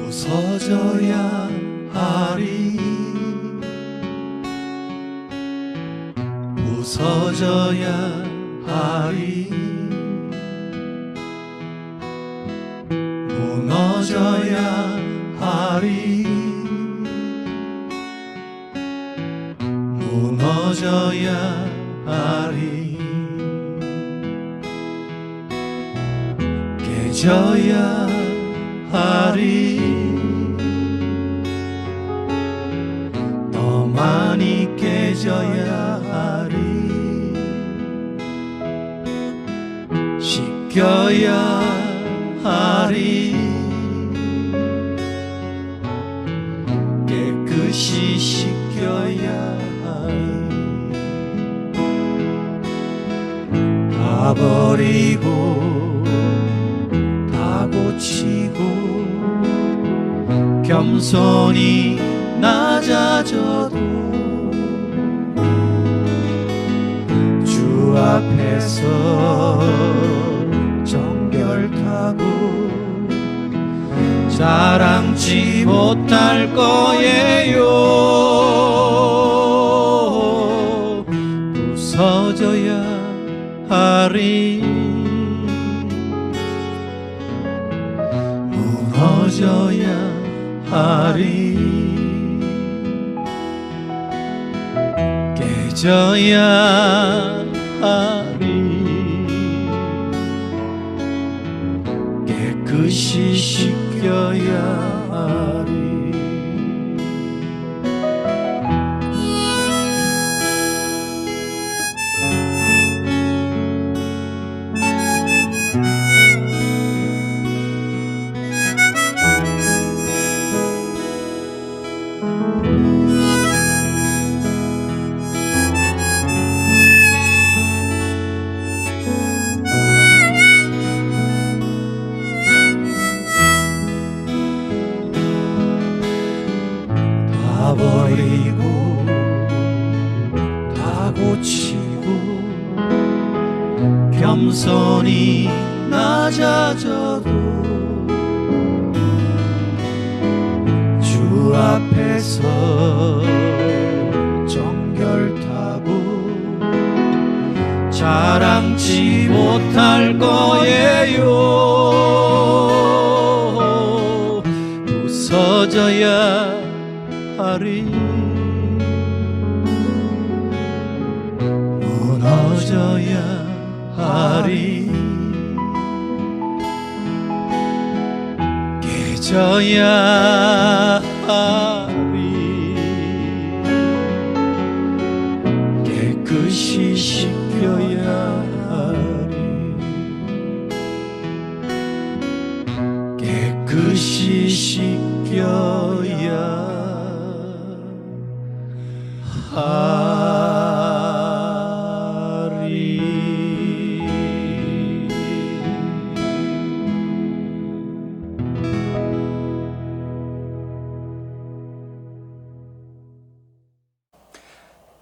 부서져야 하리 부서져야 하리 무너져야 하리 무너져야 하리 깨져야 하리 더 많이 깨져야 하리 씻겨야 하리 깨끗이 씻겨야 하리 다 버리고 다 고치고 겸손히 낮아져도 주 앞에서 정결타고 자랑치 못할 거예요. 부서져야 하리 무너져야 하리 깨져야 하리 깨끗이 씻겨야 하리 다 버리고 다 고치고 겸손히 낮아져도 주 앞에서 정결타고 자랑치 못할 거예요. 부서져야 하리 무너져야 하리 깨져야 하리 깨끗이 씻겨야 하리 깨끗이 씻겨야 하리.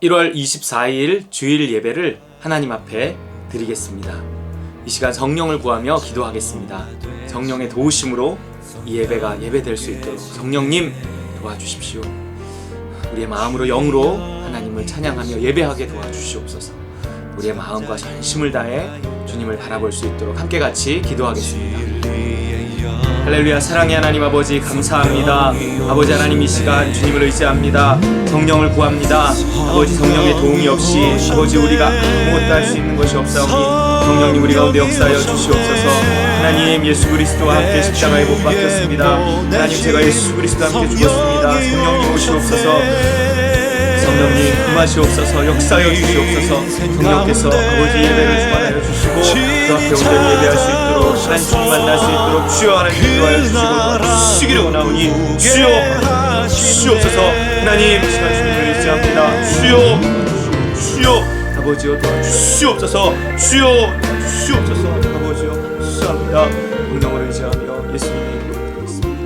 1월 24일 주일 예배를 하나님 앞에 드리겠습니다. 이 시간 성령을 구하며 기도하겠습니다. 성령의 도우심으로 이 예배가 예배될 수 있도록 성령님 도와주십시오. 우리의 마음으로 영으로 하나님을 찬양하며 예배하게 도와주시옵소서. 우리의 마음과 전심을 다해 주님을 바라볼 수 있도록 함께 같이 기도하겠습니다. 할렐루야. 사랑의 하나님 아버지 감사합니다. 아버지 하나님 이 시간 주님을 의지합니다. 성령을 구합니다. 아버지 성령의 도움이 없이 아버지 우리가 아무것도 할 수 있는 것이 없사오니 성령님 우리 가운데 역사하여 주시옵소서. 하나님 예수 그리스도와 함께 십자가에 못 박혔습니다. 하나님 제가 예수 그리스도와 함께 죽었습니다. 성령님 오시옵소서. 성령님 임하시옵소서. 역사하여 주시옵소서. 성령께서 아버지 예배를 주관하여 주시고 그 앞에 온전히 예배할 수 있도록 하나님 주님 만날 수 있도록 주여 하나님 인도하여 주시고 주시기를 원하오니 주여 주시옵소서. 하나님 이 시간 주님을 의지합니다. 주여 아버지여 도와주시옵소서. 주여 주시옵소서. 아버지여 수고합니다. 성령을 의지하며 예수님의 이름으로 드리겠습니다.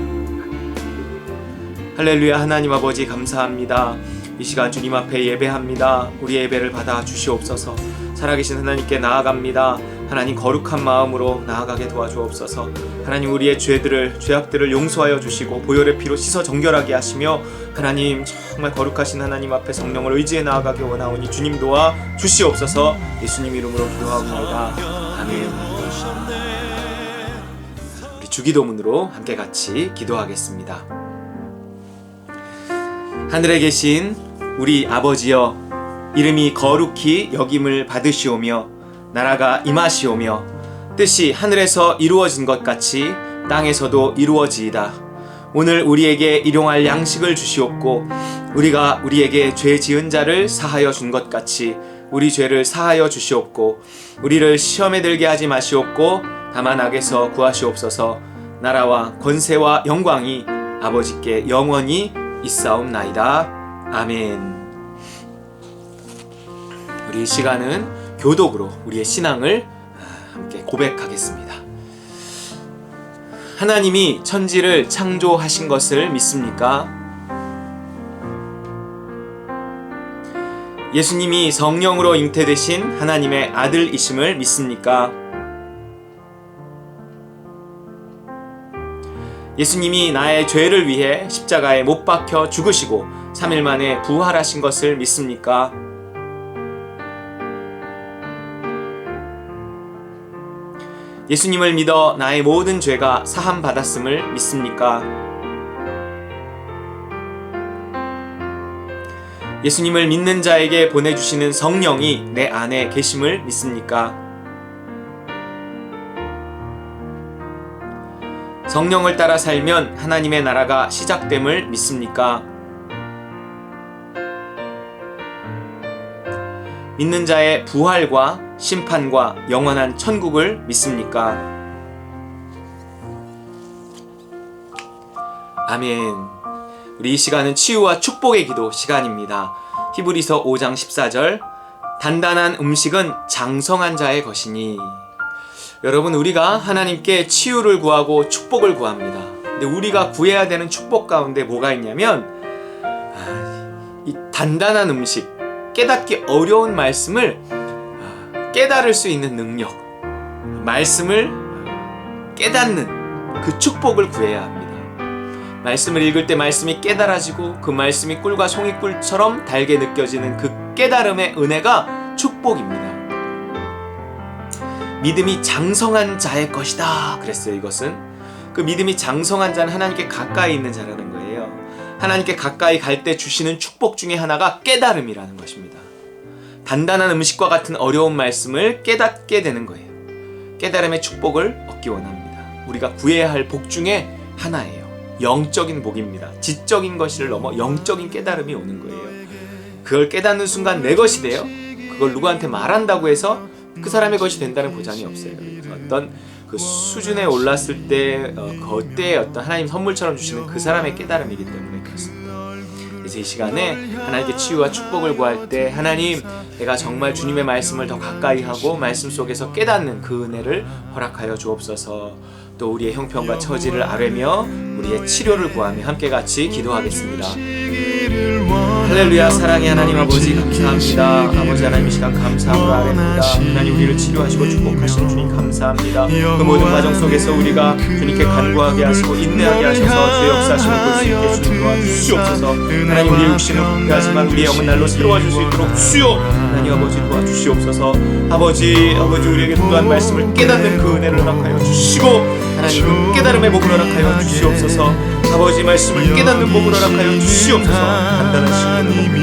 할렐루야. 하나님 아버지 감사합니다. 이 시간 주님 앞에 예배합니다. 우리의 예배를 받아 주시옵소서. 살아계신 하나님께 나아갑니다. 하나님 거룩한 마음으로 나아가게 도와주옵소서. 하나님 우리의 죄악들을 용서하여 주시고 보혈의 피로 씻어 정결하게 하시며 하나님 정말 거룩하신 하나님 앞에 성령을 의지해 나아가게 원하오니 주님 도와 주시옵소서. 예수님 이름으로 기도하옵나이다. 아멘. 우리 주기도문으로 함께 같이 기도하겠습니다. 하늘에 계신 우리 아버지여, 이름이 거룩히 여김을 받으시오며 나라가 임하시오며 뜻이 하늘에서 이루어진 것 같이 땅에서도 이루어지이다. 오늘 우리에게 일용할 양식을 주시옵고 우리가 우리에게 죄 지은 자를 사하여 준 것 같이 우리 죄를 사하여 주시옵고 우리를 시험에 들게 하지 마시옵고 다만 악에서 구하시옵소서. 나라와 권세와 영광이 아버지께 영원히 있사옵나이다. 아멘. 우리 이 시간은 교독으로 우리의 신앙을 함께 고백하겠습니다. 하나님이 천지를 창조하신 것을 믿습니까? 예수님이 성령으로 잉태되신 하나님의 아들이심을 믿습니까? 예수님이 나의 죄를 위해 십자가에 못 박혀 죽으시고 3일 만에 부활하신 것을 믿습니까? 예수님을 믿어 나의 모든 죄가 사함 받았음을 믿습니까? 예수님을 믿는 자에게 보내주시는 성령이 내 안에 계심을 믿습니까? 성령을 따라 살면 하나님의 나라가 시작됨을 믿습니까? 믿는 자의 부활과 심판과 영원한 천국을 믿습니까? 아멘. 우리 이 시간은 치유와 축복의 기도 시간입니다. 히브리서 5장 14절, 단단한 음식은 장성한 자의 것이니. 여러분, 우리가 하나님께 치유를 구하고 축복을 구합니다. 근데 우리가 구해야 되는 축복 가운데 뭐가 있냐면 이 단단한 음식, 깨닫기 어려운 말씀을 깨달을 수 있는 능력, 말씀을 깨닫는 그 축복을 구해야 합니다. 말씀을 읽을 때 말씀이 깨달아지고 그 말씀이 꿀과 송이꿀처럼 달게 느껴지는 그 깨달음의 은혜가 축복입니다. 믿음이 장성한 자의 것이다 그랬어요. 이것은 그 믿음이 장성한 자는 하나님께 가까이 있는 자라는 거예요. 하나님께 가까이 갈 때 주시는 축복 중에 하나가 깨달음이라는 것입니다. 단단한 음식과 같은 어려운 말씀을 깨닫게 되는 거예요. 깨달음의 축복을 얻기 원합니다. 우리가 구해야 할 복 중에 하나예요. 영적인 복입니다. 지적인 것을 넘어 영적인 깨달음이 오는 거예요. 그걸 깨닫는 순간 내 것이 돼요. 그걸 누구한테 말한다고 해서 그 사람의 것이 된다는 보장이 없어요. 어떤 그 수준에 올랐을 때 그때의 어떤 하나님 선물처럼 주시는 그 사람의 깨달음이기 때문에 그렇습니다. 그래서 이 시간에 하나님께 치유와 축복을 구할 때 하나님, 내가 정말 주님의 말씀을 더 가까이 하고 말씀 속에서 깨닫는 그 은혜를 허락하여 주옵소서. 또 우리의 형편과 처지를 아뢰며 우리의 치료를 구하며 함께 같이 기도하겠습니다. 할렐루야. 사랑의 하나님 아버지 감사합니다. 아버지 하나님, 이 시간 감사함으로 아뢰입니다. 하나님, 우리를 치료하시고 축복하시는 주님 감사합니다. 그 모든 과정 속에서 우리가 주님께 간구하게 하시고 인내하게 하셔서 주의 역사하심을 볼 수 있게 주님 도와주시옵소서. 하나님, 우리의 육신은 부패하지만 우리의 영은 날로 새로워질 수 있도록 주여 하나님 아버지 도와주시옵소서. 아버지 우리에게 또한 말씀을 깨닫는 그 은혜를 허락하여 주시고 하나님, 그 깨달음의 복을 허락하여 주시옵소서. 아버지, 말씀을 깨닫는 복을 허락하여 주시옵소서. 단단한 신앙의 복을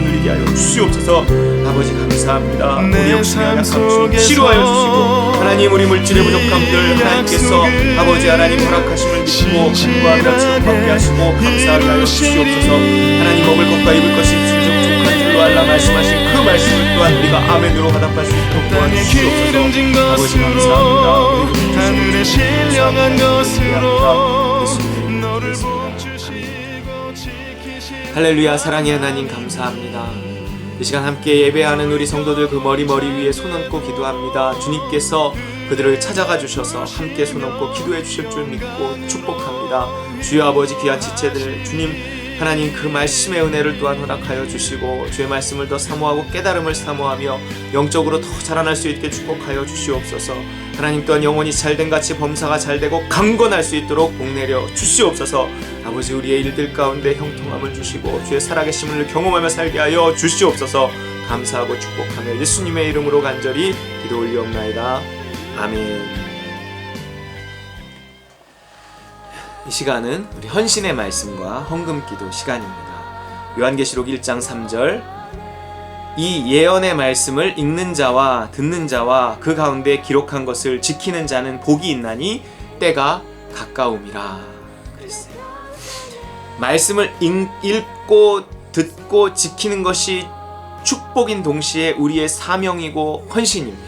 누리게 하여 주시옵소서. 아버지 감사합니다. 우리 영신의 약함 주님 치료하여 주시고 하나님, 우리 물질의 부족함들 하나님께서 아버지 하나님 허락하심을 믿고 간구하며 치료받게 하시고 감사하게 하여 주시옵소서. 하나님, 먹을 것과 입을 것이 진정 족한 줄로 알라 말씀하신 그 말씀을 또한 우리가 아멘으로 화답할 수 있도록 도와주시옵소서. 아버지 감사합니다. 하늘에 신령한 것으로 너를 복주시고 지키시고. 할렐루야. 사랑의 하나님 감사합니다. 이 시간 함께 예배하는 우리 성도들 그 머리 위에 손 얹고 기도합니다. 주님께서 그들을 찾아가 주셔서 함께 손 얹고 기도해 주실 줄 믿고 축복합니다. 주여 아버지, 귀한 지체들 주님 하나님 그 말씀의 은혜를 또한 허락하여 주시고 주의 말씀을 더 사모하고 깨달음을 사모하며 영적으로 더 자라날 수 있게 축복하여 주시옵소서. 하나님 또한 영혼이 잘된 같이 범사가 잘되고 강건할 수 있도록 복내려 주시옵소서. 아버지 우리의 일들 가운데 형통함을 주시고 주의 살아계심을 경험하며 살게 하여 주시옵소서. 감사하고 축복하며 예수님의 이름으로 간절히 기도 올리옵나이다. 아멘. 이 시간은 우리 헌신의 말씀과 헌금기도 시간입니다. 요한계시록 1장 3절 이 예언의 말씀을 읽는 자와 듣는 자와 그 가운데 기록한 것을 지키는 자는 복이 있나니 때가 가까움이라 그랬어요. 말씀을 읽고 듣고 지키는 것이 축복인 동시에 우리의 사명이고 헌신입니다.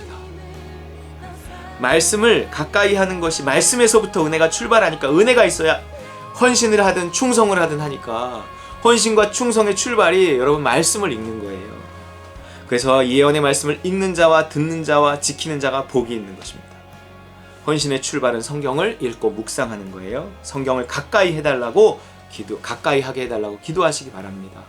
말씀을 가까이 하는 것이 말씀에서부터 은혜가 출발하니까 은혜가 있어야 헌신을 하든 충성을 하든 하니까 헌신과 충성의 출발이 여러분 말씀을 읽는 거예요. 그래서 예언의 말씀을 읽는 자와 듣는 자와 지키는 자가 복이 있는 것입니다. 헌신의 출발은 성경을 읽고 묵상하는 거예요. 성경을 가까이 해달라고 가까이 하게 해달라고 기도하시기 바랍니다.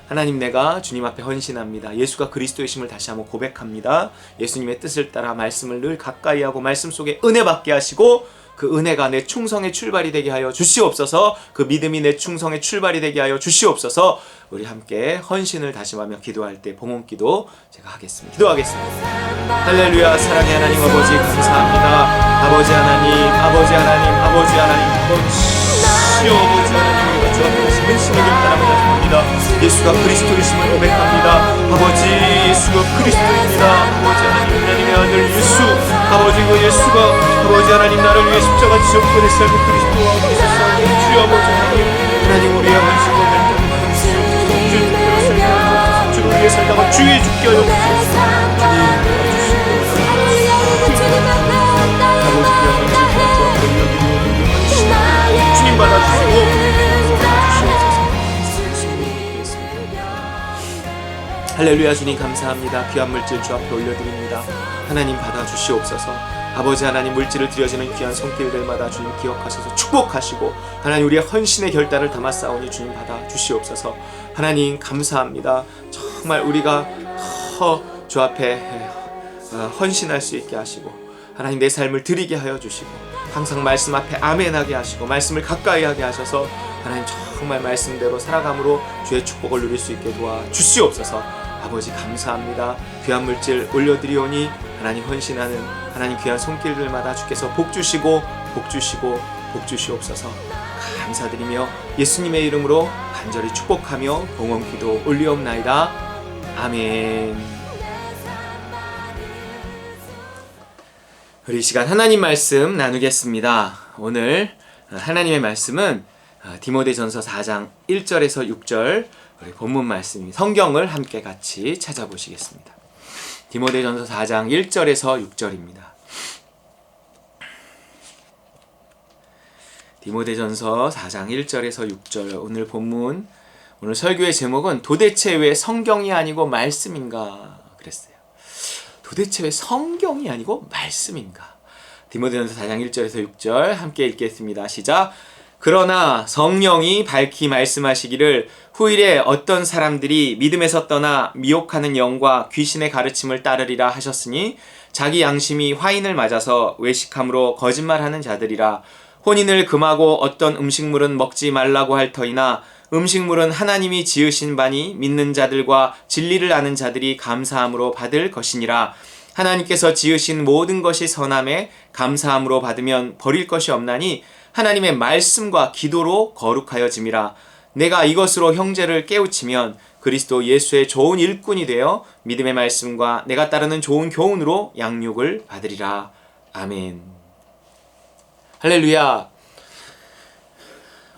하나님 내가 주님 앞에 헌신합니다. 예수가 그리스도이심을 다시 한번 고백합니다. 예수님의 뜻을 따라 말씀을 늘 가까이 하고 말씀 속에 은혜 받게 하시고 그 은혜가 내 충성의 출발이 되게 하여 주시옵소서. 그 믿음이 내 충성의 출발이 되게 하여 주시옵소서. 우리 함께 헌신을 다짐하며 기도할 때 봉헌기도 제가 하겠습니다. 기도하겠습니다. 할렐루야. 사랑의 하나님 아버지 감사합니다. 아버지 하나님 아버지 하나님 아버지 하나님 아버지 하나님 우리가 주 앞에서 헌신의 결단함을 다짐합니다. 예수가 그리스도이심을 고백합니다. 아버지 예수가 그리스도입니다. 아버지 하나님 하나님의 아들 예수 아버지 그 예수가 아버지 하나님 나를 위해 십자가 지셨고 내 삶을 그리스도와 함께 사사하니 주여 아버지 하나님 우리의 헌신과 결단을 받으시옵소서. 주의 뜻대로 살게 주를 위해 살다가 주의 죽게 하여 주옵소서. 주님 받아주시고 할렐루야. 주님 감사합니다. 귀한 물질 주 앞에 올려드립니다. 하나님 받아주시옵소서. 아버지 하나님 물질을 드려지는 귀한 손길들마다 주님 기억하셔서 축복하시고 하나님 우리의 헌신의 결단을 담아 싸우니 주님 받아주시옵소서. 하나님 감사합니다. 정말 우리가 더 주 앞에 헌신할 수 있게 하시고 하나님 내 삶을 드리게 하여 주시고 항상 말씀 앞에 아멘하게 하시고 말씀을 가까이 하게 하셔서 하나님 정말 말씀대로 살아감으로 주의 축복을 누릴 수 있게 도와주시옵소서. 아버지 감사합니다. 귀한 물질 올려드리오니 하나님 헌신하는 하나님 귀한 손길들마다 주께서 복 주시고 복주시옵소서. 감사드리며 예수님의 이름으로 간절히 축복하며 봉헌기도 올리옵나이다. 아멘. 우리 이 시간 하나님 말씀 나누겠습니다. 오늘 하나님의 말씀은 디모데전서 4장 1절에서 6절 우리 본문 말씀입니다. 성경을 함께 같이 찾아보시겠습니다. 디모데전서 4장 1절에서 6절입니다. 디모데전서 4장 1절에서 6절 오늘 본문 오늘 설교의 제목은 도대체 왜 성경이 아니고 말씀인가 그랬어요. 도대체 왜 성경이 아니고 말씀인가? 디모데전서 4장 1절에서 6절 함께 읽겠습니다. 시작. 그러나 성령이 밝히 말씀하시기를 후일에 어떤 사람들이 믿음에서 떠나 미혹하는 영과 귀신의 가르침을 따르리라 하셨으니 자기 양심이 화인을 맞아서 외식함으로 거짓말하는 자들이라. 혼인을 금하고 어떤 음식물은 먹지 말라고 할 터이나 음식물은 하나님이 지으신 바니 믿는 자들과 진리를 아는 자들이 감사함으로 받을 것이니라. 하나님께서 지으신 모든 것이 선함에 감사함으로 받으면 버릴 것이 없나니 하나님의 말씀과 기도로 거룩하여짐이라. 내가 이것으로 형제를 깨우치면 그리스도 예수의 좋은 일꾼이 되어 믿음의 말씀과 내가 따르는 좋은 교훈으로 양육을 받으리라. 아멘. 할렐루야.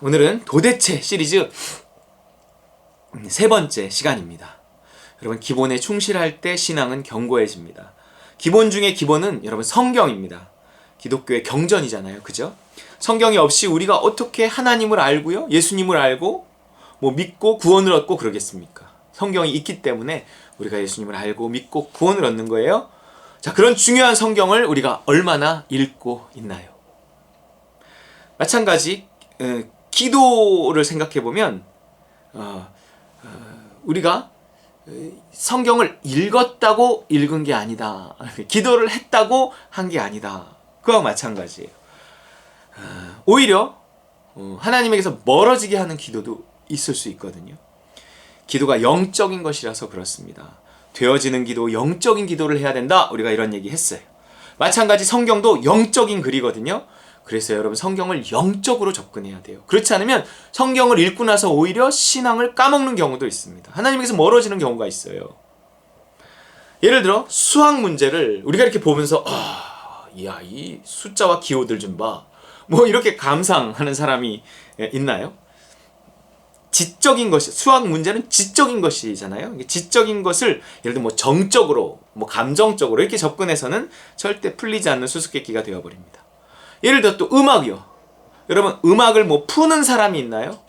오늘은 도대체 시리즈 세 번째 시간입니다. 여러분 기본에 충실할 때 신앙은 견고해집니다. 기본 중에 기본은 여러분 성경입니다. 기독교의 경전이잖아요. 그죠? 성경이 없이 우리가 어떻게 하나님을 알고요? 예수님을 알고 뭐 믿고 구원을 얻고 그러겠습니까? 성경이 있기 때문에 우리가 예수님을 알고 믿고 구원을 얻는 거예요. 자, 그런 중요한 성경을 우리가 얼마나 읽고 있나요? 마찬가지 기도를 생각해 보면 우리가 성경을 읽었다고 읽은 게 아니다. 기도를 했다고 한 게 아니다. 그와 마찬가지예요. 오히려 하나님에게서 멀어지게 하는 기도도 있을 수 있거든요. 기도가 영적인 것이라서 그렇습니다. 되어지는 기도, 영적인 기도를 해야 된다. 우리가 이런 얘기 했어요. 마찬가지 성경도 영적인 글이거든요. 그래서 여러분 성경을 영적으로 접근해야 돼요. 그렇지 않으면 성경을 읽고 나서 오히려 신앙을 까먹는 경우도 있습니다. 하나님에게서 멀어지는 경우가 있어요. 예를 들어 수학 문제를 우리가 이렇게 보면서 야, 이 숫자와 기호들 좀 봐. 뭐 이렇게 감상하는 사람이 있나요? 지적인 것이, 수학 문제는 지적인 것이잖아요. 지적인 것을 예를 들어 뭐 정적으로, 뭐 감정적으로 이렇게 접근해서는 절대 풀리지 않는 수수께끼가 되어버립니다. 예를 들어 또 음악이요. 여러분 음악을 뭐 푸는 사람이 있나요?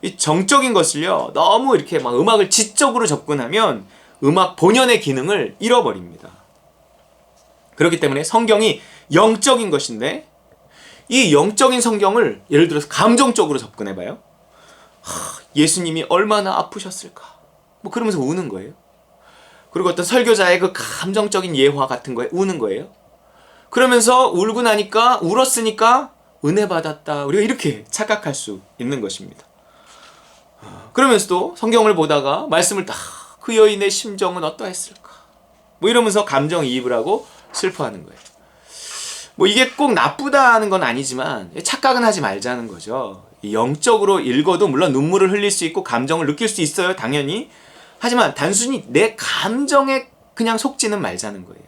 이 정적인 것을요 너무 이렇게 막 음악을 지적으로 접근하면 음악 본연의 기능을 잃어버립니다. 그렇기 때문에 성경이 영적인 것인데 이 영적인 성경을 예를 들어서 감정적으로 접근해봐요. 예수님이 얼마나 아프셨을까 뭐 그러면서 우는 거예요. 그리고 어떤 설교자의 그 감정적인 예화 같은 거에 우는 거예요. 그러면서 울고 나니까 울었으니까 은혜 받았다. 우리가 이렇게 착각할 수 있는 것입니다. 그러면서도 성경을 보다가 말씀을 딱 그 여인의 심정은 어떠했을까? 뭐 이러면서 감정이입을 하고 슬퍼하는 거예요. 뭐 이게 꼭 나쁘다는 건 아니지만 착각은 하지 말자는 거죠. 영적으로 읽어도 물론 눈물을 흘릴 수 있고 감정을 느낄 수 있어요. 당연히. 하지만 단순히 내 감정에 그냥 속지는 말자는 거예요.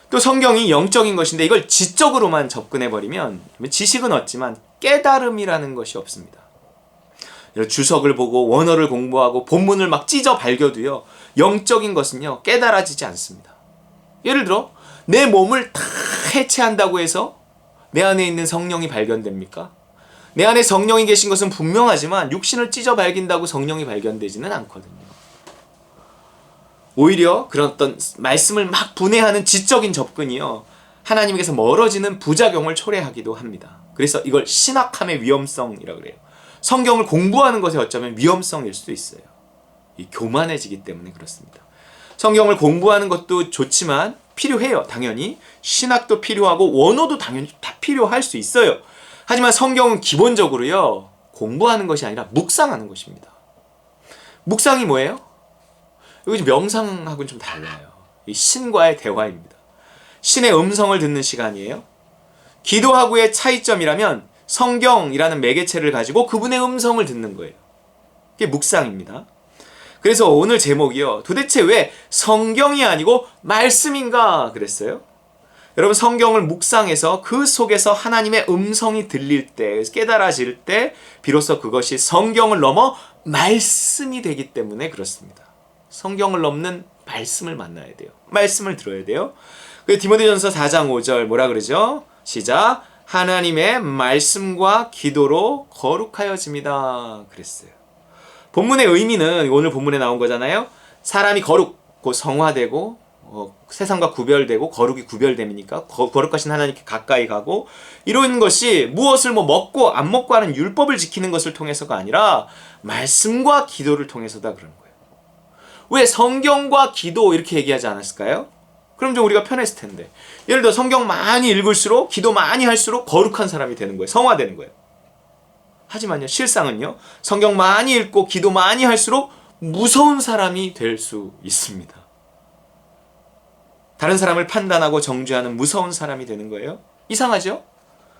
또 성경이 영적인 것인데 이걸 지적으로만 접근해버리면 지식은 얻지만 깨달음이라는 것이 없습니다. 주석을 보고 원어를 공부하고 본문을 막 찢어 발겨도요 영적인 것은요 깨달아지지 않습니다. 예를 들어 내 몸을 다 해체한다고 해서 내 안에 있는 성령이 발견됩니까? 내 안에 성령이 계신 것은 분명하지만 육신을 찢어 발긴다고 성령이 발견되지는 않거든요. 오히려 그런 어떤 말씀을 막 분해하는 지적인 접근이요 하나님께서 멀어지는 부작용을 초래하기도 합니다. 그래서 이걸 신학함의 위험성이라고 그래요. 성경을 공부하는 것에 어쩌면 위험성일 수도 있어요. 이 교만해지기 때문에 그렇습니다. 성경을 공부하는 것도 좋지만 필요해요. 당연히 신학도 필요하고 원어도 당연히 다 필요할 수 있어요. 하지만 성경은 기본적으로요 공부하는 것이 아니라 묵상하는 것입니다. 묵상이 뭐예요? 이거 명상하고는 좀 달라요. 이 신과의 대화입니다. 신의 음성을 듣는 시간이에요. 기도하고의 차이점이라면 성경이라는 매개체를 가지고 그분의 음성을 듣는 거예요. 이게 묵상입니다. 그래서 오늘 제목이요. 도대체 왜 성경이 아니고 말씀인가 그랬어요? 여러분 성경을 묵상해서 그 속에서 하나님의 음성이 들릴 때 깨달아질 때 비로소 그것이 성경을 넘어 말씀이 되기 때문에 그렇습니다. 성경을 넘는 말씀을 만나야 돼요. 말씀을 들어야 돼요. 디모데전서 4장 5절 뭐라 그러죠? 시작. 하나님의 말씀과 기도로 거룩하여집니다. 그랬어요. 본문의 의미는 오늘 본문에 나온 거잖아요. 사람이 거룩고 성화되고 세상과 구별되고 거룩이 구별됨이니까 거룩하신 하나님께 가까이 가고 이런 것이 무엇을 뭐 먹고 안 먹고 하는 율법을 지키는 것을 통해서가 아니라 말씀과 기도를 통해서다 그런 거예요. 왜 성경과 기도 이렇게 얘기하지 않았을까요? 그럼 좀 우리가 편했을 텐데. 예를 들어 성경 많이 읽을수록 기도 많이 할수록 거룩한 사람이 되는 거예요. 성화되는 거예요. 하지만요 실상은요 성경 많이 읽고 기도 많이 할수록 무서운 사람이 될 수 있습니다. 다른 사람을 판단하고 정죄하는 무서운 사람이 되는 거예요. 이상하죠?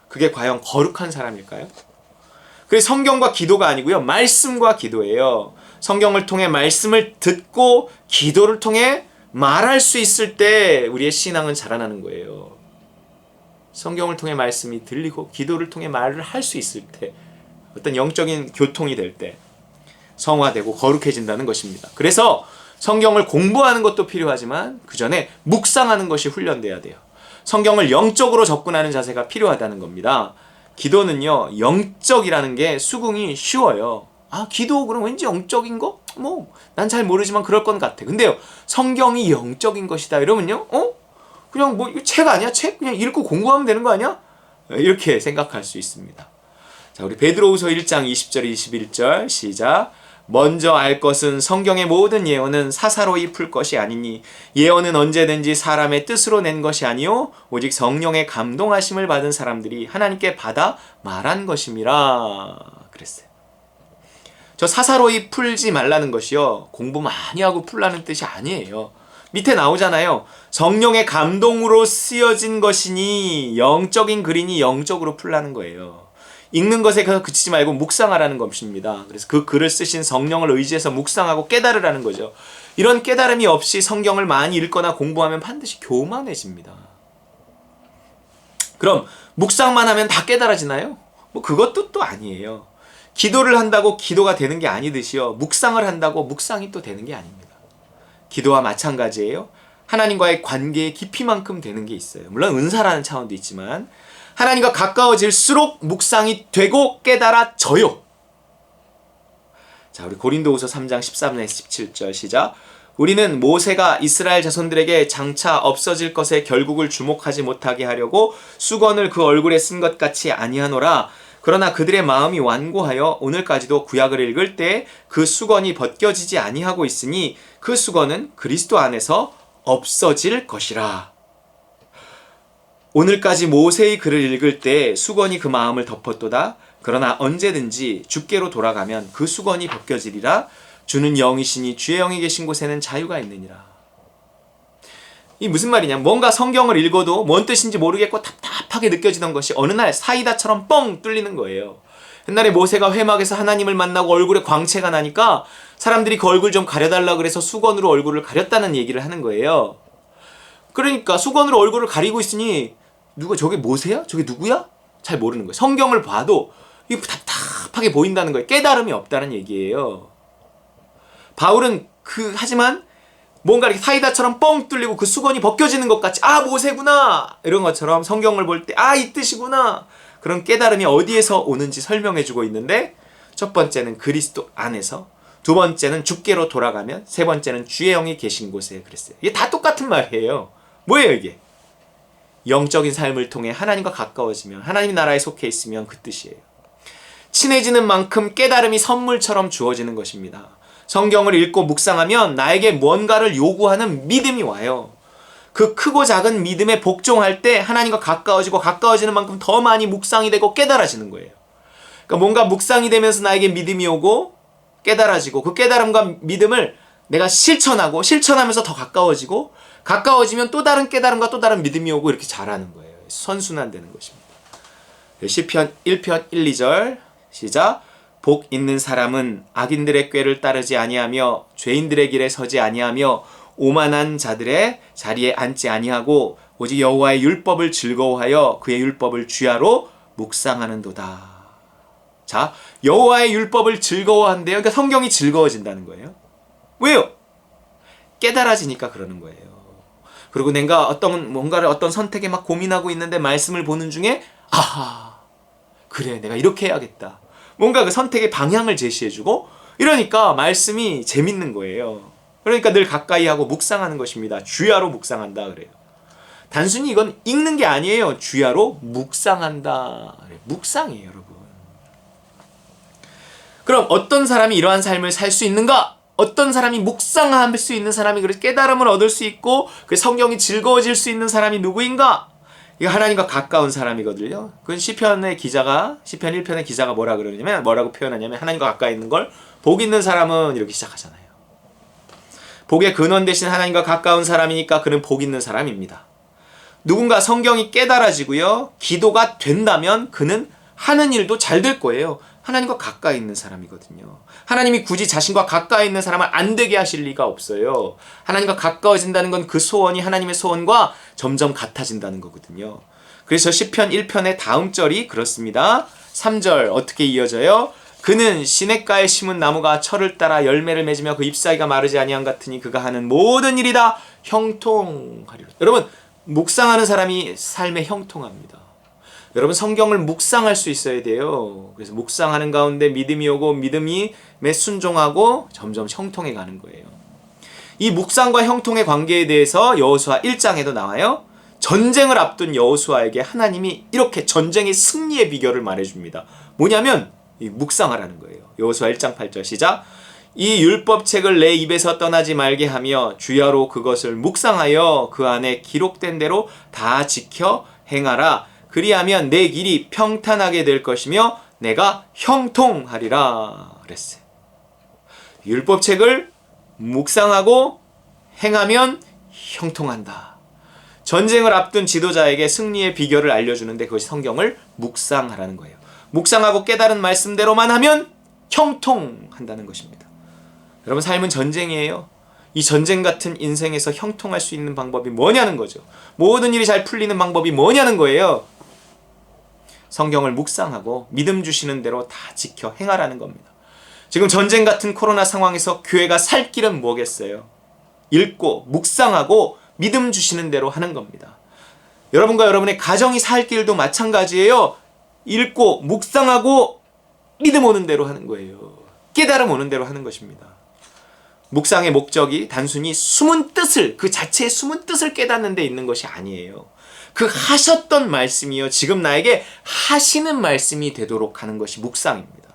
그게 과연 거룩한 사람일까요? 그래서 성경과 기도가 아니고요 말씀과 기도예요. 성경을 통해 말씀을 듣고 기도를 통해 말할 수 있을 때 우리의 신앙은 자라나는 거예요. 성경을 통해 말씀이 들리고 기도를 통해 말을 할 수 있을 때 어떤 영적인 교통이 될 때 성화되고 거룩해진다는 것입니다. 그래서 성경을 공부하는 것도 필요하지만 그 전에 묵상하는 것이 훈련돼야 돼요. 성경을 영적으로 접근하는 자세가 필요하다는 겁니다. 기도는요 영적이라는 게 수긍이 쉬워요. 기도 그럼 왠지 영적인 거? 뭐 난 잘 모르지만 그럴 건 같아. 근데요 성경이 영적인 것이다 이러면요 그냥 뭐 책 아니야? 책 그냥 읽고 공부하면 되는 거 아니야? 이렇게 생각할 수 있습니다. 자, 우리 베드로후서 1장 20절 21절 시작. 먼저 알 것은 성경의 모든 예언은 사사로이 풀 것이 아니니 예언은 언제든지 사람의 뜻으로 낸 것이 아니요 오직 성령의 감동하심을 받은 사람들이 하나님께 받아 말한 것임이라 그랬어요. 저 사사로이 풀지 말라는 것이요 공부 많이 하고 풀라는 뜻이 아니에요. 밑에 나오잖아요. 성령의 감동으로 쓰여진 것이니 영적인 글이니 영적으로 풀라는 거예요. 읽는 것에 그치지 말고 묵상하라는 것입니다. 그래서 그 글을 쓰신 성령을 의지해서 묵상하고 깨달으라는 거죠. 이런 깨달음이 없이 성경을 많이 읽거나 공부하면 반드시 교만해집니다. 그럼 묵상만 하면 다 깨달아지나요? 뭐 그것도 또 아니에요. 기도를 한다고 기도가 되는 게 아니듯이요. 묵상을 한다고 묵상이 또 되는 게 아닙니다. 기도와 마찬가지예요. 하나님과의 관계의 깊이만큼 되는 게 있어요. 물론 은사라는 차원도 있지만 하나님과 가까워질수록 묵상이 되고 깨달아져요. 자, 우리 고린도후서 3장 13절에서 17절 시작. 우리는 모세가 이스라엘 자손들에게 장차 없어질 것에 결국을 주목하지 못하게 하려고 수건을 그 얼굴에 쓴 것 같이 아니하노라. 그러나 그들의 마음이 완고하여 오늘까지도 구약을 읽을 때 그 수건이 벗겨지지 아니하고 있으니 그 수건은 그리스도 안에서 없어질 것이라. 오늘까지 모세의 글을 읽을 때 수건이 그 마음을 덮었도다. 그러나 언제든지 주께로 돌아가면 그 수건이 벗겨지리라. 주는 영이시니 주의 영이 계신 곳에는 자유가 있느니라. 이 무슨 말이냐? 뭔가 성경을 읽어도 뭔 뜻인지 모르겠고 답답하게 느껴지던 것이 어느 날 사이다처럼 뻥 뚫리는 거예요. 옛날에 모세가 회막에서 하나님을 만나고 얼굴에 광채가 나니까 사람들이 그 얼굴 좀 가려달라 그래서 수건으로 얼굴을 가렸다는 얘기를 하는 거예요. 그러니까 수건으로 얼굴을 가리고 있으니 누가 저게 모세야? 저게 누구야? 잘 모르는 거예요. 성경을 봐도 이게 답답하게 보인다는 거예요. 깨달음이 없다는 얘기예요. 바울은 하지만 뭔가 이렇게 사이다처럼 뻥 뚫리고 그 수건이 벗겨지는 것 같이 아 모세구나 이런 것처럼 성경을 볼 때 아 이 뜻이구나 그런 깨달음이 어디에서 오는지 설명해 주고 있는데 첫 번째는 그리스도 안에서 두 번째는 주께로 돌아가면 세 번째는 주의 영이 계신 곳에 그랬어요. 이게 다 똑같은 말이에요. 뭐예요 이게? 영적인 삶을 통해 하나님과 가까워지면 하나님 나라에 속해 있으면 그 뜻이에요. 친해지는 만큼 깨달음이 선물처럼 주어지는 것입니다. 성경을 읽고 묵상하면 나에게 뭔가를 요구하는 믿음이 와요. 그 크고 작은 믿음에 복종할 때 하나님과 가까워지고 가까워지는 만큼 더 많이 묵상이 되고 깨달아지는 거예요. 그러니까 뭔가 묵상이 되면서 나에게 믿음이 오고 깨달아지고 그 깨달음과 믿음을 내가 실천하고 실천하면서 더 가까워지고 가까워지면 또 다른 깨달음과 또 다른 믿음이 오고 이렇게 자라는 거예요. 선순환되는 것입니다. 시편 1편 1, 2절 시작. 복 있는 사람은 악인들의 꾀를 따르지 아니하며 죄인들의 길에 서지 아니하며 오만한 자들의 자리에 앉지 아니하고 오직 여호와의 율법을 즐거워하여 그의 율법을 주야로 묵상하는도다. 자, 여호와의 율법을 즐거워한대요. 그러니까 성경이 즐거워진다는 거예요. 왜요? 깨달아지니까 그러는 거예요. 그리고 내가 어떤 선택에 막 고민하고 있는데 말씀을 보는 중에 아하 그래 내가 이렇게 해야겠다. 뭔가 그 선택의 방향을 제시해주고 이러니까 말씀이 재밌는 거예요. 그러니까 늘 가까이 하고 묵상하는 것입니다. 주야로 묵상한다 그래요. 단순히 이건 읽는 게 아니에요. 주야로 묵상한다. 묵상이에요 여러분. 그럼 어떤 사람이 이러한 삶을 살 수 있는가? 어떤 사람이 묵상할 수 있는 사람이 그래서 깨달음을 얻을 수 있고 그 성경이 즐거워질 수 있는 사람이 누구인가? 이거 하나님과 가까운 사람이거든요. 그건 시편 1편의 기자가 뭐라고 표현하냐면 하나님과 가까이 있는 걸 복 있는 사람은 이렇게 시작하잖아요. 복의 근원 대신 하나님과 가까운 사람이니까 그는 복 있는 사람입니다. 누군가 성경이 깨달아지고요. 기도가 된다면 그는 하는 일도 잘 될 거예요. 하나님과 가까이 있는 사람이거든요. 하나님이 굳이 자신과 가까이 있는 사람을 안 되게 하실 리가 없어요. 하나님과 가까워진다는 건 그 소원이 하나님의 소원과 점점 같아진다는 거거든요. 그래서 시편 1편의 다음 절이 그렇습니다. 3절 어떻게 이어져요? 그는 시냇가에 심은 나무가 철을 따라 열매를 맺으며 그 잎사귀가 마르지 아니함 같으니 그가 하는 모든 일이 다 형통하리로다. 여러분 묵상하는 사람이 삶에 형통합니다. 여러분 성경을 묵상할 수 있어야 돼요. 그래서 묵상하는 가운데 믿음이 오고 믿음이 순종하고 점점 형통해 가는 거예요. 이 묵상과 형통의 관계에 대해서 여호수아 1장에도 나와요. 전쟁을 앞둔 여호수아에게 하나님이 이렇게 전쟁의 승리의 비결을 말해줍니다. 뭐냐면 묵상하라는 거예요. 여호수아 1장 8절 시작. 이 율법책을 내 입에서 떠나지 말게 하며 주야로 그것을 묵상하여 그 안에 기록된 대로 다 지켜 행하라. 그리하면 내 길이 평탄하게 될 것이며 내가 형통하리라 그랬어요. 율법책을 묵상하고 행하면 형통한다. 전쟁을 앞둔 지도자에게 승리의 비결을 알려주는데 그것이 성경을 묵상하라는 거예요. 묵상하고 깨달은 말씀대로만 하면 형통한다는 것입니다. 여러분, 삶은 전쟁이에요. 이 전쟁 같은 인생에서 형통할 수 있는 방법이 뭐냐는 거죠. 모든 일이 잘 풀리는 방법이 뭐냐는 거예요. 성경을 묵상하고 믿음 주시는 대로 다 지켜 행하라는 겁니다. 지금 전쟁 같은 코로나 상황에서 교회가 살 길은 뭐겠어요? 읽고 묵상하고 믿음 주시는 대로 하는 겁니다. 여러분과 여러분의 가정이 살 길도 마찬가지예요. 읽고 묵상하고 믿음 오는 대로 하는 거예요. 깨달음 오는 대로 하는 것입니다. 묵상의 목적이 단순히 숨은 뜻을, 그 자체의 숨은 뜻을 깨닫는 데 있는 것이 아니에요. 그 하셨던 말씀이요, 지금 나에게 하시는 말씀이 되도록 하는 것이 묵상입니다.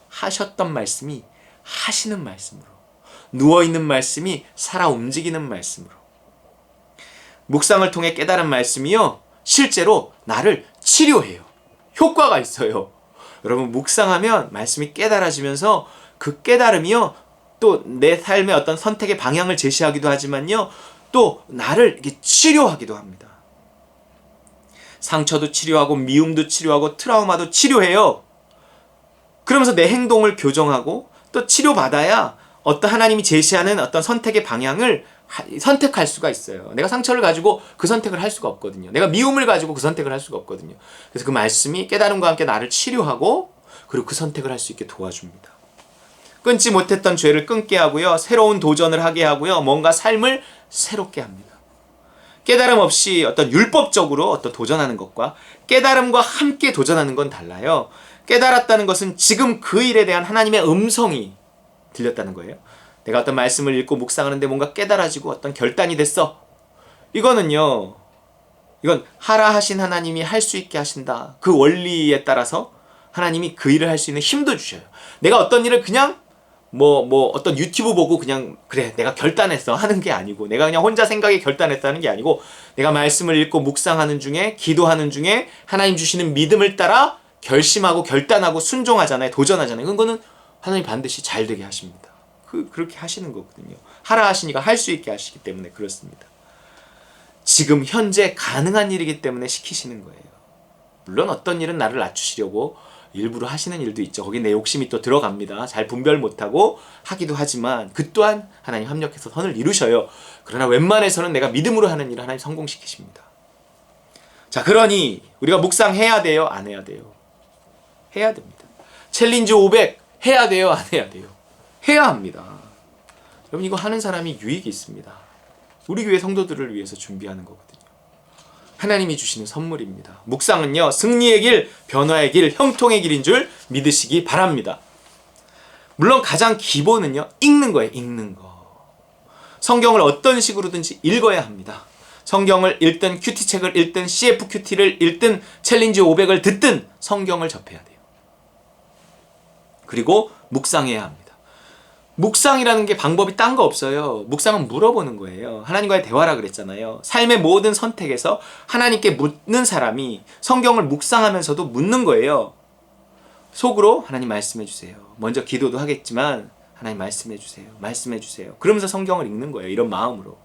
하셨던 말씀이 하시는 말씀으로, 누워있는 말씀이 살아 움직이는 말씀으로, 묵상을 통해 깨달은 말씀이요, 실제로 나를 치료해요. 효과가 있어요. 여러분, 묵상하면 말씀이 깨달아지면서 그 깨달음이요, 또 내 삶의 어떤 선택의 방향을 제시하기도 하지만요, 또 나를 이렇게 치료하기도 합니다. 상처도 치료하고 미움도 치료하고 트라우마도 치료해요. 그러면서 내 행동을 교정하고 또 치료받아야 어떤 하나님이 제시하는 어떤 선택의 방향을 선택할 수가 있어요. 내가 상처를 가지고 그 선택을 할 수가 없거든요. 내가 미움을 가지고 그 선택을 할 수가 없거든요. 그래서 그 말씀이 깨달음과 함께 나를 치료하고 그리고 그 선택을 할 수 있게 도와줍니다. 끊지 못했던 죄를 끊게 하고요. 새로운 도전을 하게 하고요. 뭔가 삶을 새롭게 합니다. 깨달음 없이 어떤 율법적으로 어떤 도전하는 것과 깨달음과 함께 도전하는 건 달라요. 깨달았다는 것은 지금 그 일에 대한 하나님의 음성이 들렸다는 거예요. 내가 어떤 말씀을 읽고 묵상하는데 뭔가 깨달아지고 어떤 결단이 됐어. 이건 하라 하신 하나님이 할 수 있게 하신다. 그 원리에 따라서 하나님이 그 일을 할 수 있는 힘도 주셔요. 내가 어떤 일을 그냥 어떤 유튜브 보고 그냥 그래 내가 결단했어 하는 게 아니고, 내가 그냥 혼자 생각에 결단했어 하는 게 아니고, 내가 말씀을 읽고 묵상하는 중에, 기도하는 중에 하나님 주시는 믿음을 따라 결심하고 결단하고 순종하잖아요. 도전하잖아요. 그거는 하나님 반드시 잘 되게 하십니다. 그렇게 하시는 거거든요. 하라 하시니까 할 수 있게 하시기 때문에 그렇습니다. 지금 현재 가능한 일이기 때문에 시키시는 거예요. 물론 어떤 일은 나를 낮추시려고 일부러 하시는 일도 있죠. 거기 내 욕심이 또 들어갑니다. 잘 분별 못하고 하기도 하지만 그 또한 하나님 합력해서 선을 이루셔요. 그러나 웬만해서는 내가 믿음으로 하는 일을 하나님 성공시키십니다. 자, 그러니 우리가 묵상해야 돼요? 안 해야 돼요? 해야 됩니다. 챌린지 500 해야 돼요? 안 해야 돼요? 해야 합니다. 여러분, 이거 하는 사람이 유익이 있습니다. 우리 교회 성도들을 위해서 준비하는 거거든요. 하나님이 주시는 선물입니다. 묵상은요, 승리의 길, 변화의 길, 형통의 길인 줄 믿으시기 바랍니다. 물론 가장 기본은요, 읽는 거예요. 읽는 거. 성경을 어떤 식으로든지 읽어야 합니다. 성경을 읽든 큐티책을 읽든 CFQT를 읽든 챌린지 500을 듣든 성경을 접해야 돼요. 그리고 묵상해야 합니다. 묵상이라는 게 방법이 딴 거 없어요. 묵상은 물어보는 거예요. 하나님과의 대화라 그랬잖아요. 삶의 모든 선택에서 하나님께 묻는 사람이 성경을 묵상하면서도 묻는 거예요. 속으로 하나님 말씀해 주세요. 먼저 기도도 하겠지만 하나님 말씀해 주세요. 말씀해 주세요. 그러면서 성경을 읽는 거예요. 이런 마음으로.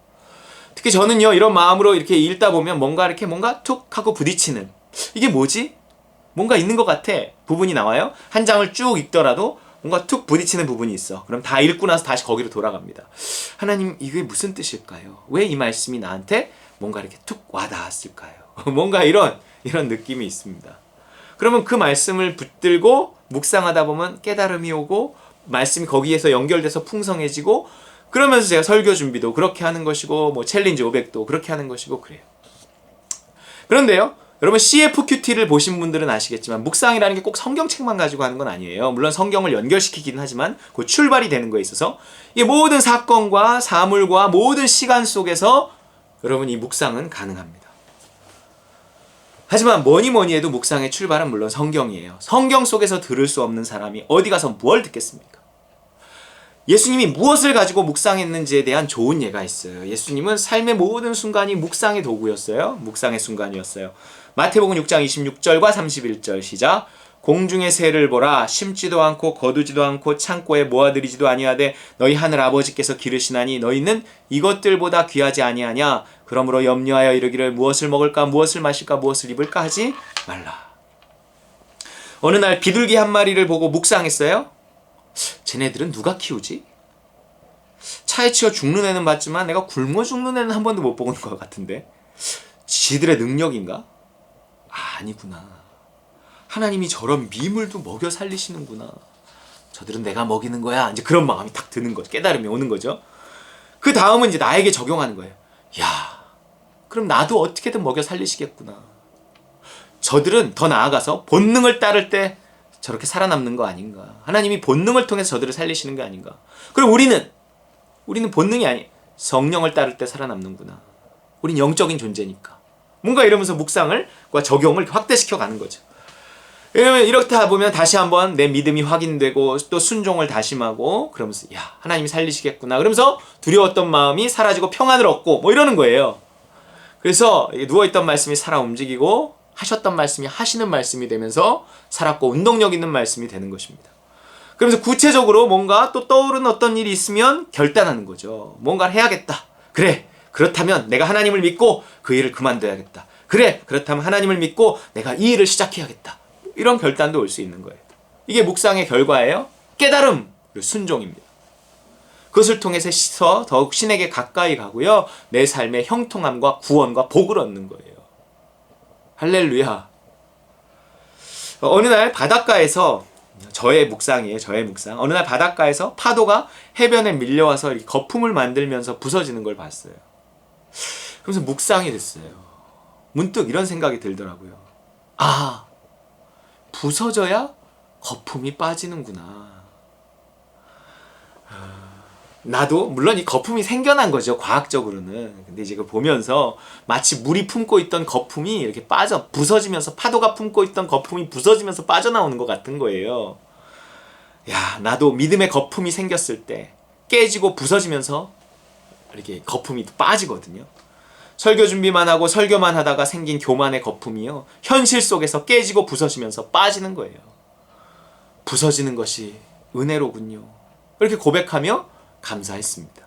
특히 저는요, 이런 마음으로 이렇게 읽다 보면 뭔가 툭 하고 부딪히는, 이게 뭐지? 뭔가 있는 것 같아. 부분이 나와요. 한 장을 쭉 읽더라도 뭔가 툭 부딪히는 부분이 있어. 그럼 다 읽고 나서 다시 거기로 돌아갑니다. 하나님, 이게 무슨 뜻일까요? 왜 이 말씀이 나한테 뭔가 이렇게 툭 와닿았을까요? 뭔가 이런 느낌이 있습니다. 그러면 그 말씀을 붙들고 묵상하다 보면 깨달음이 오고 말씀이 거기에서 연결돼서 풍성해지고, 그러면서 제가 설교 준비도 그렇게 하는 것이고 챌린지 500도 그렇게 하는 것이고 그래요. 그런데요, 여러분, CFQT를 보신 분들은 아시겠지만 묵상이라는 게 꼭 성경책만 가지고 하는 건 아니에요. 물론 성경을 연결시키긴 하지만 그 출발이 되는 거에 있어서 이 모든 사건과 사물과 모든 시간 속에서 여러분 이 묵상은 가능합니다. 하지만 뭐니 해도 묵상의 출발은 물론 성경이에요. 성경 속에서 들을 수 없는 사람이 어디 가서 뭘 듣겠습니까? 예수님이 무엇을 가지고 묵상했는지에 대한 좋은 예가 있어요. 예수님은 삶의 모든 순간이 묵상의 도구였어요. 묵상의 순간이었어요. 마태복음 6장 26절과 31절 시작. 공중의 새를 보라. 심지도 않고 거두지도 않고 창고에 모아들이지도 아니하되 너희 하늘 아버지께서 기르시나니 너희는 이것들보다 귀하지 아니하냐. 그러므로 염려하여 이르기를 무엇을 먹을까 무엇을 마실까 무엇을 입을까 하지 말라. 어느 날 비둘기 한 마리를 보고 묵상했어요. 쟤네들은 누가 키우지? 차에 치여 죽는 애는 봤지만 내가 굶어 죽는 애는 한 번도 못 본 것 같은데 지들의 능력인가? 아니구나. 하나님이 저런 미물도 먹여 살리시는구나. 저들은 내가 먹이는 거야. 이제 그런 마음이 딱 드는 거죠. 깨달음이 오는 거죠. 그 다음은 이제 나에게 적용하는 거예요. 야, 그럼 나도 어떻게든 먹여 살리시겠구나. 저들은 더 나아가서 본능을 따를 때 저렇게 살아남는 거 아닌가. 하나님이 본능을 통해서 저들을 살리시는 게 아닌가. 그럼 우리는 본능이 아니 성령을 따를 때 살아남는구나. 우린 영적인 존재니까. 뭔가 이러면서 묵상을 적용을 확대시켜 가는 거죠. 왜냐면 이렇다 보면 다시 한번 내 믿음이 확인되고 또 순종을 다짐하고 그러면서 야 하나님이 살리시겠구나 그러면서 두려웠던 마음이 사라지고 평안을 얻고 뭐 이러는 거예요. 그래서 누워있던 말씀이 살아 움직이고 하셨던 말씀이 하시는 말씀이 되면서 살았고 운동력 있는 말씀이 되는 것입니다. 그러면서 구체적으로 뭔가 또 떠오르는 어떤 일이 있으면 결단하는 거죠. 뭔가를 해야겠다. 그래 그렇다면 내가 하나님을 믿고 그 일을 그만둬야겠다. 그래 그렇다면 하나님을 믿고 내가 이 일을 시작해야겠다. 이런 결단도 올 수 있는 거예요. 이게 묵상의 결과예요. 깨달음, 그리고 순종입니다. 그것을 통해서 더욱 신에게 가까이 가고요. 내 삶의 형통함과 구원과 복을 얻는 거예요. 할렐루야. 어느 날 바닷가에서 저의 묵상이에요. 저의 묵상. 어느 날 바닷가에서 파도가 해변에 밀려와서 이렇게 거품을 만들면서 부서지는 걸 봤어요. 그래서 묵상이 됐어요. 문득 이런 생각이 들더라고요. 아, 부서져야 거품이 빠지는구나. 나도 물론 이 거품이 생겨난 거죠. 과학적으로는. 근데 이제 그걸 보면서 마치 물이 품고 있던 거품이 이렇게 부서지면서 파도가 품고 있던 거품이 부서지면서 빠져나오는 것 같은 거예요. 야, 나도 믿음의 거품이 생겼을 때 깨지고 부서지면서 이렇게 거품이 빠지거든요. 설교 준비만 하고 설교만 하다가 생긴 교만의 거품이요. 현실 속에서 깨지고 부서지면서 빠지는 거예요. 부서지는 것이 은혜로군요. 이렇게 고백하며 감사했습니다.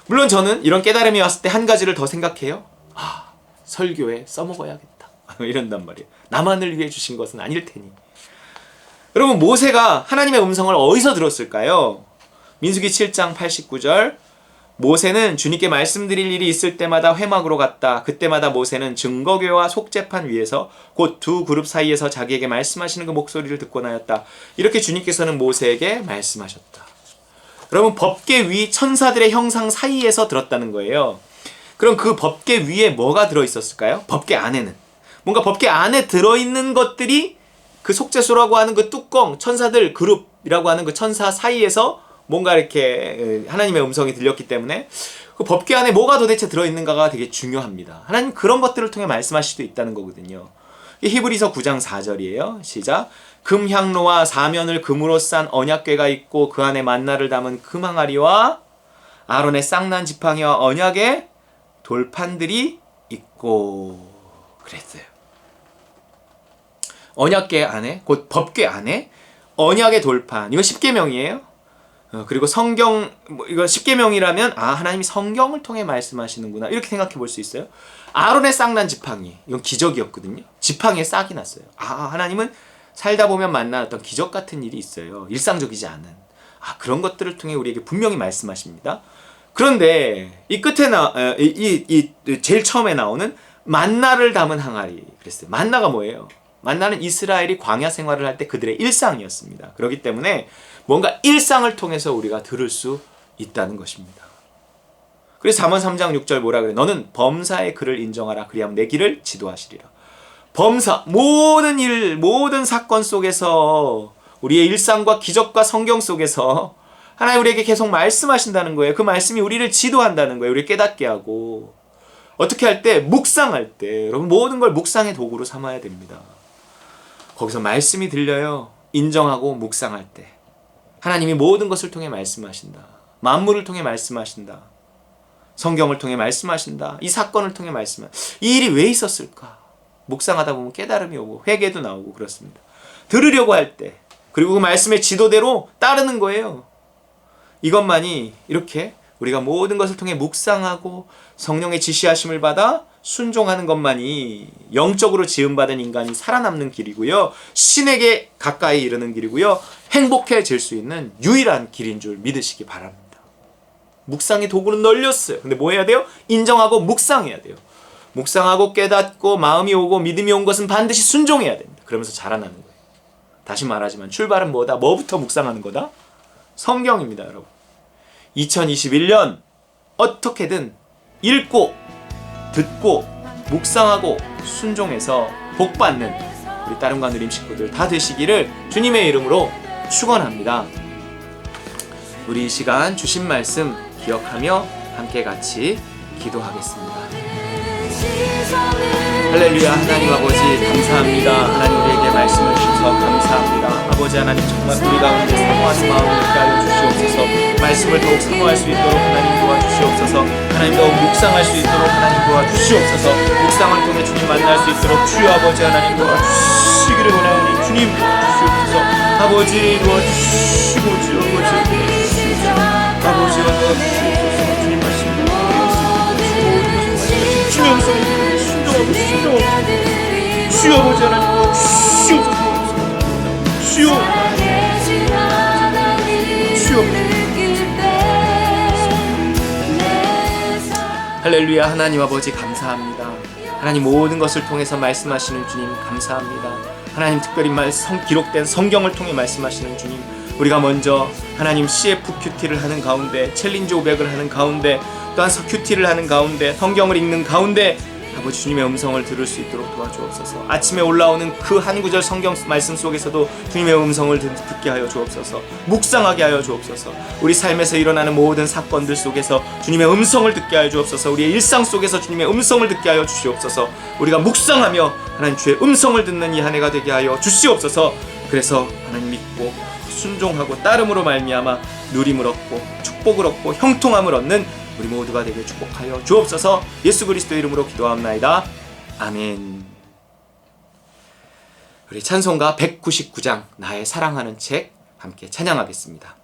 물론 저는 이런 깨달음이 왔을 때 한 가지를 더 생각해요. 아, 설교에 써먹어야겠다. 이런단 말이에요. 나만을 위해 주신 것은 아닐 테니. 여러분 모세가 하나님의 음성을 어디서 들었을까요? 민수기 7장 89절 모세는 주님께 말씀드릴 일이 있을 때마다 회막으로 갔다. 그때마다 모세는 증거궤와 속죄판 위에서 곧 두 그룹 사이에서 자기에게 말씀하시는 그 목소리를 듣곤 하였다. 이렇게 주님께서는 모세에게 말씀하셨다. 여러분 법궤 위 천사들의 형상 사이에서 들었다는 거예요. 그럼 그 법궤 위에 뭐가 들어있었을까요? 법궤 안에는 뭔가 법궤 안에 들어있는 것들이 그 속죄소라고 하는 그 뚜껑 천사들 그룹이라고 하는 그 천사 사이에서 뭔가 이렇게 하나님의 음성이 들렸기 때문에 그 법궤 안에 뭐가 도대체 들어있는가가 되게 중요합니다. 하나님 그런 것들을 통해 말씀하실 수도 있다는 거거든요. 히브리서 9장 4절이에요. 시작. 금향로와 사면을 금으로 싼 언약궤가 있고 그 안에 만나를 담은 금항아리와 아론의 쌍난 지팡이와 언약의 돌판들이 있고 그랬어요. 언약궤 안에 곧 법궤 안에 언약의 돌판 이거 십계명이에요. 그리고 성경 이거 십계명이라면 아 하나님이 성경을 통해 말씀하시는구나 이렇게 생각해 볼 수 있어요. 아론의 쌍난 지팡이 이건 기적이었거든요. 지팡이에 싹이 났어요. 아 하나님은 살다 보면 만난 어떤 기적 같은 일이 있어요. 일상적이지 않은 아 그런 것들을 통해 우리에게 분명히 말씀하십니다. 그런데 이 끝에 제일 처음에 나오는 만나를 담은 항아리 그랬어요. 만나가 뭐예요? 만나는 이스라엘이 광야 생활을 할 때 그들의 일상이었습니다. 그렇기 때문에 뭔가 일상을 통해서 우리가 들을 수 있다는 것입니다. 그래서 잠언 3장 6절 뭐라 그래? 너는 범사의 글을 인정하라. 그리하면 내 길을 지도하시리라. 범사, 모든 일, 모든 사건 속에서 우리의 일상과 기적과 성경 속에서 하나님 우리에게 계속 말씀하신다는 거예요. 그 말씀이 우리를 지도한다는 거예요. 우리를 깨닫게 하고 어떻게 할 때? 묵상할 때. 여러분 모든 걸 묵상의 도구로 삼아야 됩니다. 거기서 말씀이 들려요. 인정하고 묵상할 때. 하나님이 모든 것을 통해 말씀하신다. 만물을 통해 말씀하신다. 성경을 통해 말씀하신다. 이 사건을 통해 말씀하신다. 이 일이 왜 있었을까? 묵상하다 보면 깨달음이 오고 회개도 나오고 그렇습니다. 들으려고 할 때, 그리고 그 말씀의 지도대로 따르는 거예요. 이것만이 이렇게 우리가 모든 것을 통해 묵상하고 성령의 지시하심을 받아 순종하는 것만이 영적으로 지음받은 인간이 살아남는 길이고요. 신에게 가까이 이르는 길이고요. 행복해질 수 있는 유일한 길인 줄 믿으시기 바랍니다. 묵상의 도구는 널렸어요. 근데 뭐 해야 돼요? 인정하고 묵상해야 돼요. 묵상하고 깨닫고 마음이 오고 믿음이 온 것은 반드시 순종해야 됩니다. 그러면서 자라나는 거예요. 다시 말하지만 출발은 뭐다? 뭐부터 묵상하는 거다? 성경입니다, 여러분. 2021년 어떻게든 읽고 듣고 묵상하고 순종해서 복받는 우리 따름과 누림 식구들 다 되시기를 주님의 이름으로 축원합니다. 우리 이 시간 주신 말씀 기억하며 함께 같이 기도하겠습니다. 할렐루야. 하나님 아버지 감사합니다. 하나님 우리에게 말씀을 주셔서 감사합니다. 아버지 하나님 정말 우리 가운데 사모하는 마음을 있게 하여 주시옵소서. 말씀을 더욱 사모할 수 있도록 하나님 도와주시옵소서. 하나님 더욱 묵상할 수 있도록 하나님 도와주시옵소서. 묵상을 통해 주님 만날 수 있도록 주여 아버지 하나님 도와주시기를 원하오니 주님 도와주시옵소서. 아버지 도와주시고 주여 아버지 도와주시옵소서. 아버지와 도와주시옵소서. 주님 말씀 주의 음성을 순종하고 주여 아버지 하나님 도와주시옵소서. 주여 할렐루야. 하나님 아버지 감사합니다. 하나님 모든 것을 통해서 말씀하시는 주님 감사합니다. 하나님 특별히 기록된 성경을 통해 말씀하시는 주님, 우리가 먼저 하나님 CFQT를 하는 가운데, 챌린지 500을 하는 가운데, 또한 QT를 하는 가운데, 성경을 읽는 가운데 아버지 주님의 음성을 들을 수 있도록 도와주옵소서. 아침에 올라오는 그 한 구절 성경 말씀 속에서도 주님의 음성을 듣게 하여 주옵소서. 묵상하게 하여 주옵소서. 우리 삶에서 일어나는 모든 사건들 속에서 주님의 음성을 듣게 하여 주옵소서. 우리의 일상 속에서 주님의 음성을 듣게 하여 주시옵소서. 우리가 묵상하며 하나님 주의 음성을 듣는 이 한 해가 되게 하여 주시옵소서. 그래서 하나님 믿고 순종하고 따름으로 말미암아 누림을 얻고 축복을 얻고 형통함을 얻는 우리 모두가 되게 축복하여 주옵소서. 예수 그리스도 이름으로 기도합나이다. 아멘. 우리 찬송가 199장 나의 사랑하는 책 함께 찬양하겠습니다.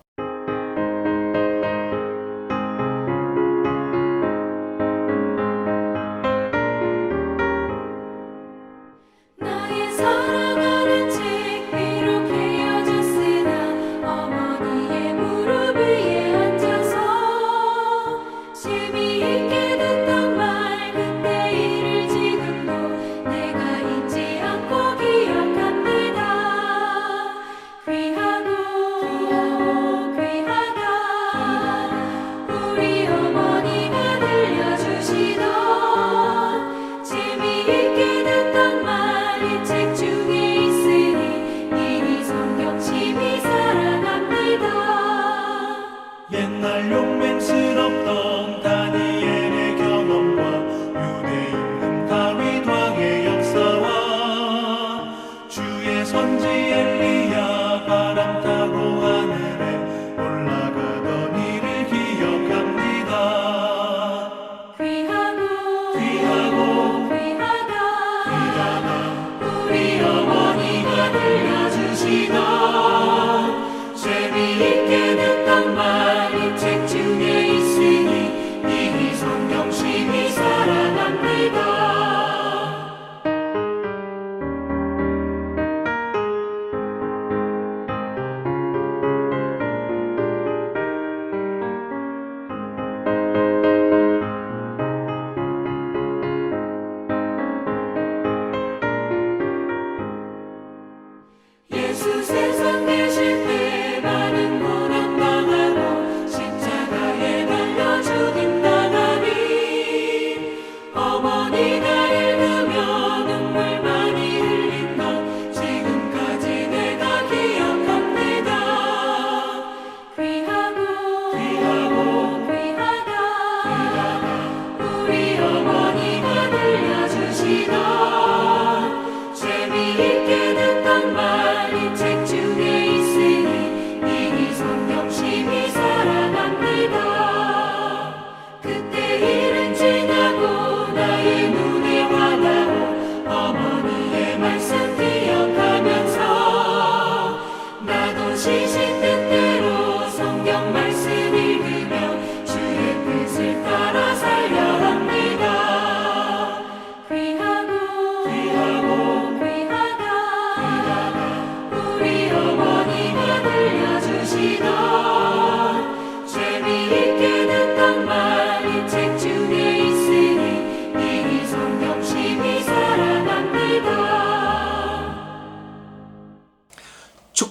예수 세상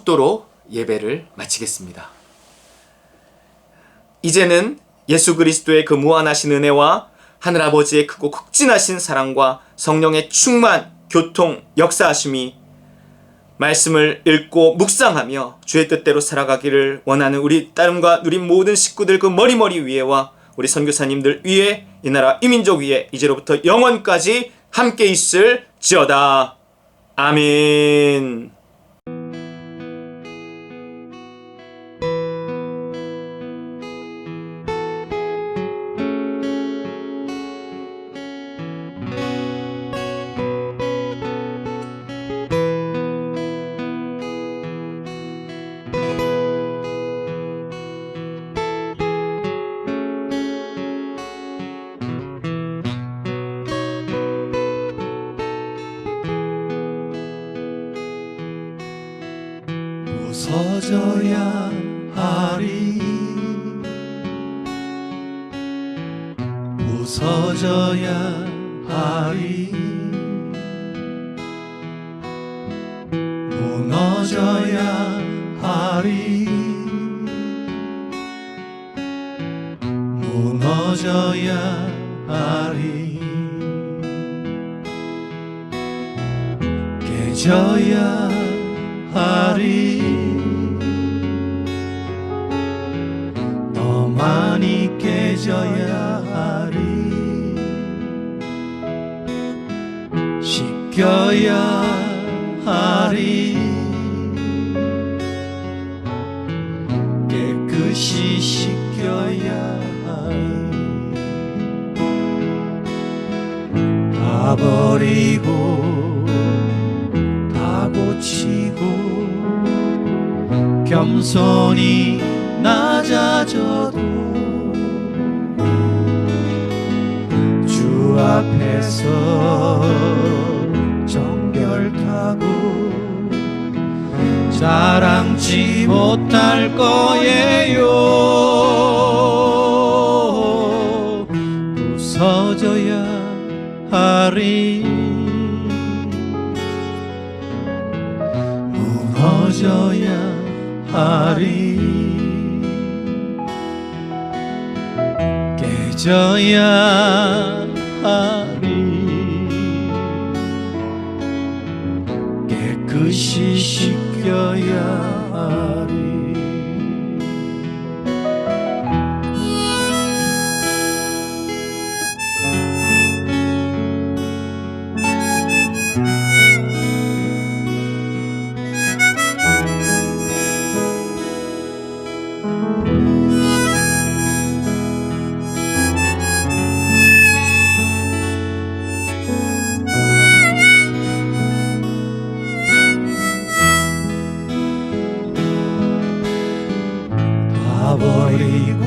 축도로 예배를 마치겠습니다. 이제는 예수 그리스도의 그 무한하신 은혜와 하늘아버지의 크고 극진하신 사랑과 성령의 충만, 교통, 역사하심이 말씀을 읽고 묵상하며 주의 뜻대로 살아가기를 원하는 우리 따름과 누린 모든 식구들 그 머리머리 위에와 우리 선교사님들 위에 이 나라 이 민족 위에 이제로부터 영원까지 함께 있을지어다. 아멘. 부서져야 하리 부서져야 하리 무너져야 하리 무너져야 하리 깨져야 하리 더 많이 깨져야 하리 씻겨야 하리 깨끗이 씻겨야 하리 다 버리고 다 고치고 겸손히 낮아져도 주 앞에서 정결하고 자랑치 못할 거예요. 부서져야 하리 무너져야 하리 깨져야 하리 깨끗이 씻겨야 하리 다 버리고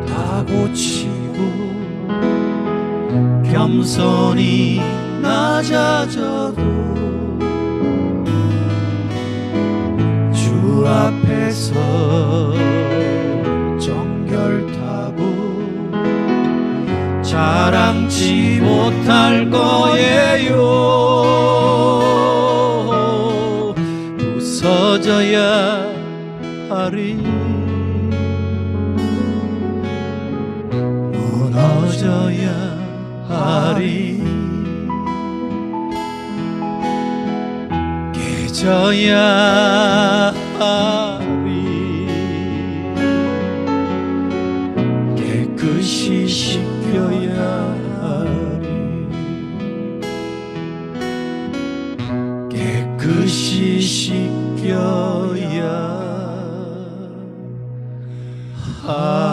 다 고치고 겸손히 낮아져도 주 앞에서 정결하고 자랑치 못할 거예요. 부서져야 하리 무너져야 하리 깨져야 하리 깨끗이 씻겨야 하리 깨끗이 씻겨야 하리